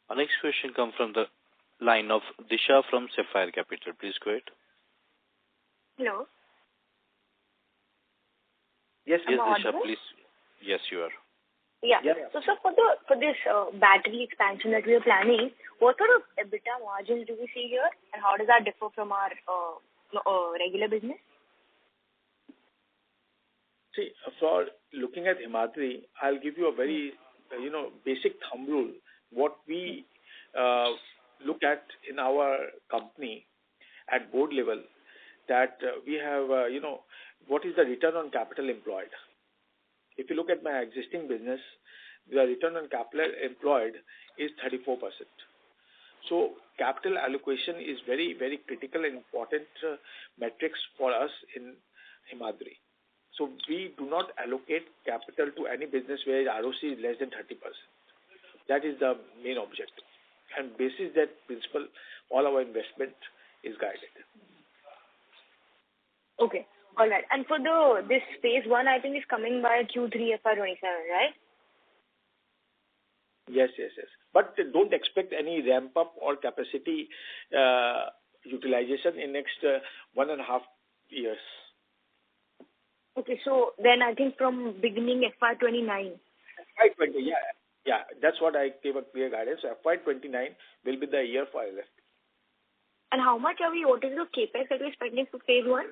Our next question comes from the line of Disha from Sapphire Capital. Please go ahead. Hello. Yes, Disha, please. Yes, you are. Yeah. So, sir, for this battery expansion that we are planning, what sort of EBITDA margins do we see here, and how does that differ from our regular business? See, for looking at Himadri, I'll give you a very, basic thumb rule. What we look at in our company at board level, that we have, what is the return on capital employed? If you look at my existing business, the return on capital employed is 34%. So capital allocation is very, very critical and important metrics for us in Himadri. So we do not allocate capital to any business where ROC is less than 30%. That is the main objective. And basis that principle, all our investment is guided. Okay. All right. And for this phase 1, I think is coming by Q3FY27, right? Yes. But don't expect any ramp up or capacity utilization in next 1.5 years. Okay, so then I think from beginning FY29. FY20, yeah. That's what I gave a clear guidance. So FY29 will be the year for LFP. And how much what is the capex that we're expecting for phase 1?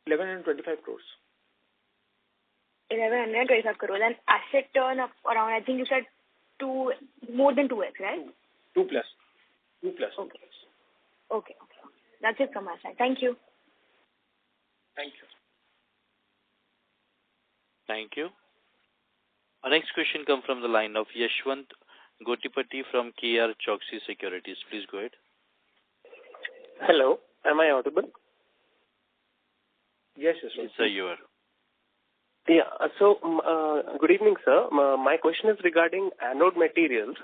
1125 crores. 1125 crores. And asset turn up around, I think you said more than 2x, right? 2 plus. Okay. That's it from my side. Thank you. Thank you. Thank you. Our next question comes from the line of Yashwant Gotipati from KR Choksey Securities. Please go ahead. Hello. Am I audible? Yes, sir, you are. Yeah. So, good evening, sir. My question is regarding anode materials.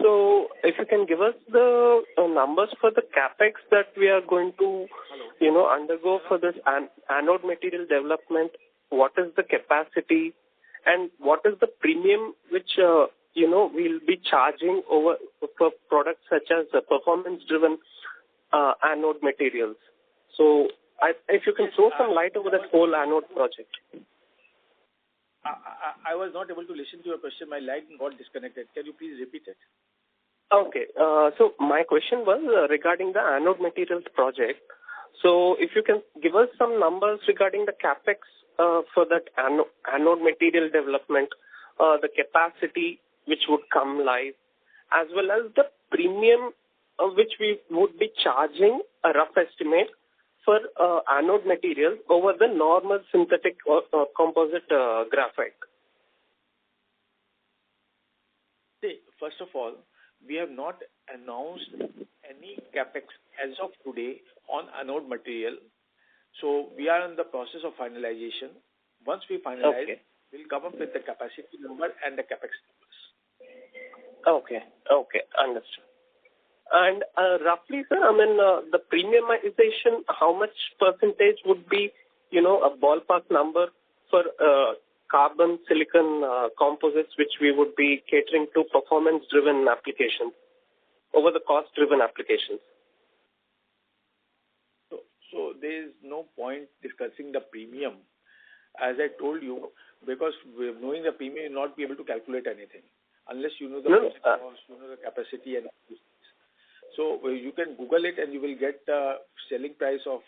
So, if you can give us the numbers for the capex that we are going to, undergo for this anode material development, what is the capacity, and what is the premium which we'll be charging over for products such as performance-driven anode materials. So, if you can throw some light over that whole anode project. I was not able to listen to your question. My line got disconnected. Can you please repeat it? Okay. So my question was regarding the anode materials project. So if you can give us some numbers regarding the capex for that anode material development, the capacity which would come live, as well as the premium which we would be charging, a rough estimate, for anode material over the normal synthetic or composite graphite. See, first of all, we have not announced any capex as of today on anode material. So we are in the process of finalization. Once we finalize, we'll come up with the capacity number and the capex numbers. Okay, understood. And roughly, sir, the premiumization, how much percentage would be, a ballpark number for carbon silicon composites, which we would be catering to performance-driven applications over the cost-driven applications? So there is no point discussing the premium, as I told you, because knowing the premium, you'll not be able to calculate anything unless you know the cost, you know the capacity and. So you can Google it and you will get the selling price of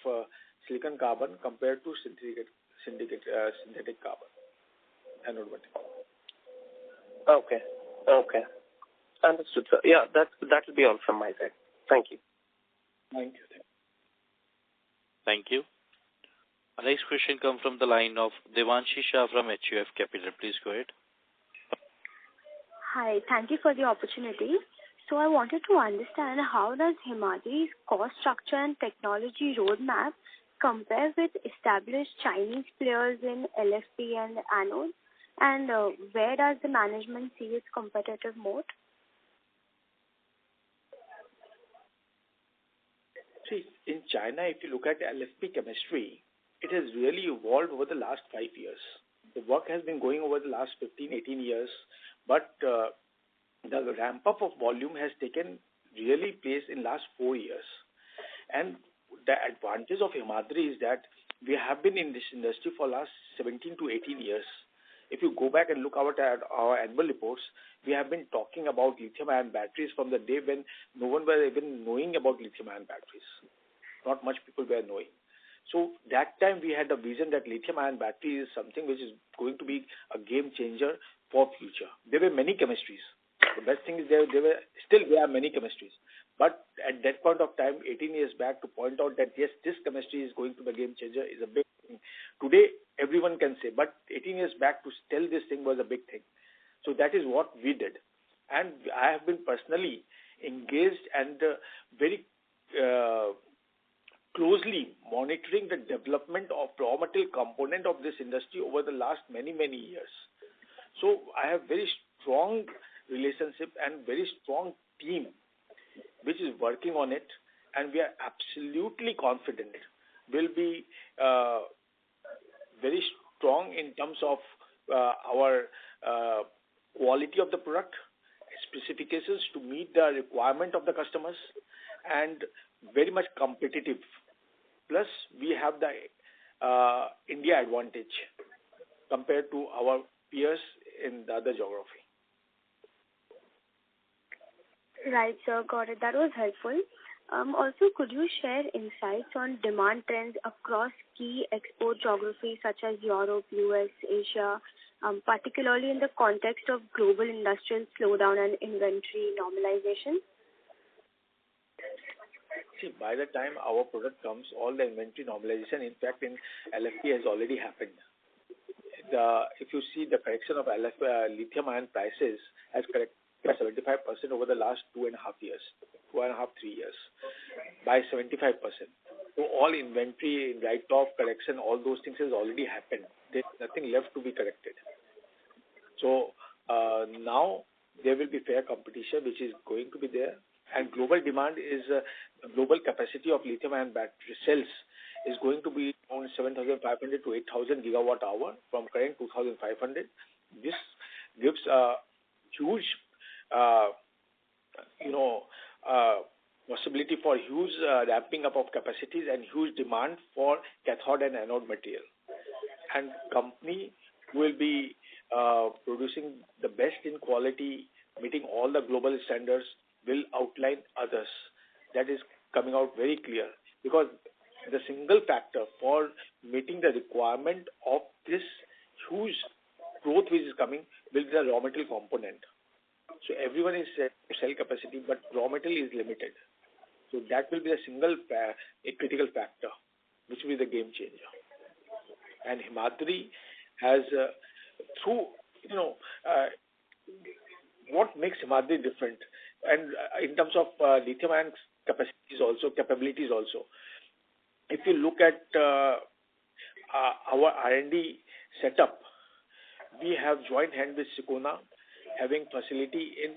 silicon carbon compared to synthetic carbon anode material. Okay. Understood, sir. Yeah, that will be all from my side. Thank you. Thank you. Thank you. Our next question comes from the line of Devanshi Shah from HUF Capital. Please go ahead. Hi, thank you for the opportunity. So I wanted to understand, how does Himadri's cost structure and technology roadmap compare with established Chinese players in LFP and anode? And where does the management see its competitive moat? See, in China, if you look at LFP chemistry, it has really evolved over the last 5 years. The work has been going over the last 15, 18 years, but the ramp-up of volume has taken really place in last 4 years. And the advantage of Himadri is that we have been in this industry for last 17 to 18 years. If you go back and look at our annual reports, we have been talking about lithium-ion batteries from the day when no one was even knowing about lithium-ion batteries. Not much people were knowing. So that time we had the vision that lithium-ion battery is something which is going to be a game changer for future. There were many chemistries. The best thing is there are many chemistries. But at that point of time, 18 years back, to point out that yes, this chemistry is going to be a game changer is a big thing. Today, everyone can say, but 18 years back to tell this thing was a big thing. So that is what we did. And I have been personally engaged and very closely monitoring the development of raw material component of this industry over the last many years. So I have very strong relationship and very strong team which is working on it, and we are absolutely confident will be very strong in terms of our quality of the product, specifications to meet the requirement of the customers, and very much competitive. Plus, we have the India advantage compared to our peers in the other geography. Right, sir. Got it. That was helpful. Also, could you share insights on demand trends across key export geographies such as Europe, US, Asia, particularly in the context of global industrial slowdown and inventory normalization? See, by the time our product comes, all the inventory normalization, in fact, in LFP has already happened. If you see the correction of lithium-ion prices has corrected by 75% over the last 2.5 years, 3 years, by 75%. So all inventory, write-off, correction, all those things has already happened. There's nothing left to be corrected. So now there will be fair competition which is going to be there. And global demand is, global capacity of lithium-ion battery cells is going to be around 7,500 to 8,000 gigawatt hour from current 2,500. This gives a huge possibility for huge ramping up of capacities and huge demand for cathode and anode material. And company will be producing the best in quality, meeting all the global standards, will outline others. That is coming out very clear, because the single factor for meeting the requirement of this huge growth which is coming will be the raw material component. So everyone is cell capacity, but raw material is limited. So that will be a single a critical factor, which will be the game changer. And Himadri has what makes Himadri different, and in terms of lithium-ion capabilities also. If you look at our R&D setup, we have joined hand with Sicona, having facility in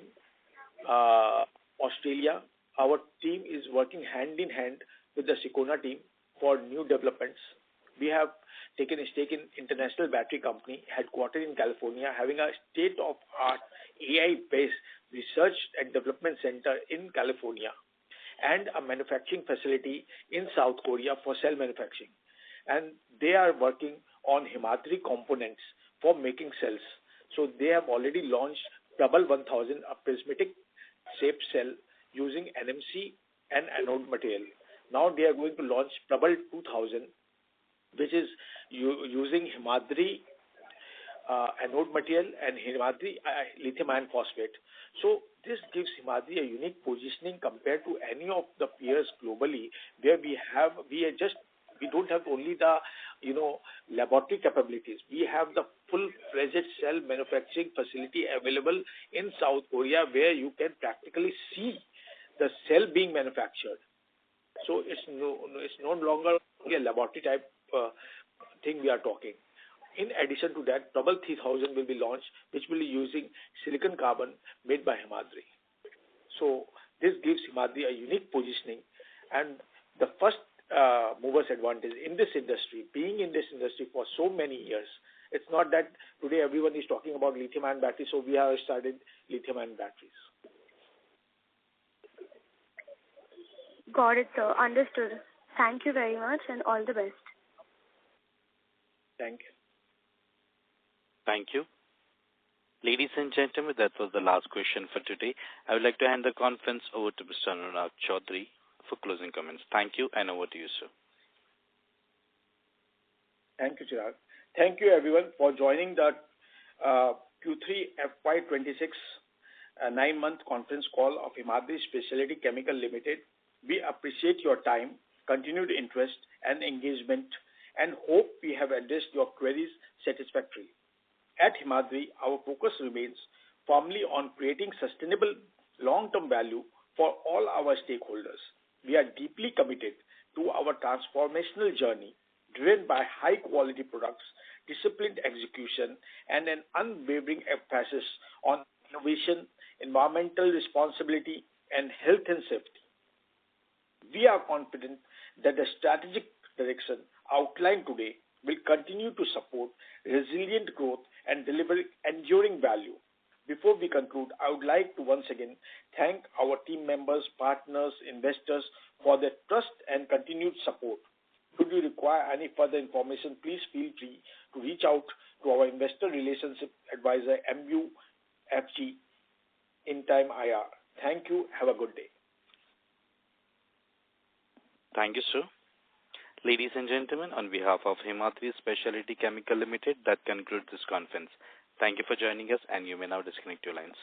Australia. Our team is working hand in hand with the Sicona team for new developments. We have taken a stake in international battery company headquartered in California, having a state-of-art AI-based research and development center in California, and a manufacturing facility in South Korea for cell manufacturing. And they are working on Himadri components for making cells. So they have already launched Prabal 1000, a prismatic shaped cell using NMC and anode material. Now they are going to launch Prabal 2000, which is using Himadri anode material and Himadri lithium iron phosphate. So this gives Himadri a unique positioning compared to any of the peers globally, where we don't have only the laboratory capabilities. We have the full-fledged cell manufacturing facility available in South Korea, where you can practically see the cell being manufactured. So it's no longer a laboratory type thing we are talking. In addition to that, Prabal 3000 will be launched, which will be using silicon carbon made by Himadri. So this gives Himadri a unique positioning and the first movers advantage in this industry, being in this industry for so many years. It's not that today everyone is talking about lithium-ion batteries, so we have started lithium-ion batteries. Got it, sir. Understood. Thank you very much and all the best. Thank you. Thank you. Ladies and gentlemen, that was the last question for today. I would like to hand the conference over to Mr. Anurag Chaudhary for closing comments. Thank you, and over to you, sir. Thank you, Chirag. Thank you, everyone, for joining the Q3FY26 9-month conference call of Himadri Speciality Chemical Limited. We appreciate your time, continued interest, and engagement, and hope we have addressed your queries satisfactorily. At Himadri, our focus remains firmly on creating sustainable long-term value for all our stakeholders. We are deeply committed to our transformational journey, driven by high-quality products, disciplined execution, and an unwavering emphasis on innovation, environmental responsibility, and health and safety. We are confident that the strategic direction outlined today will continue to support resilient growth and deliver enduring value. Before we conclude, I would like to once again thank our team members, partners, investors for their trust and continued support. Should you require any further information, please feel free to reach out to our investor relationship advisor, MUFG in Time IR. Thank you. Have a good day. Thank you, sir. Ladies and gentlemen, on behalf of Himadri Speciality Chemical Limited, that concludes this conference. Thank you for joining us, and you may now disconnect your lines.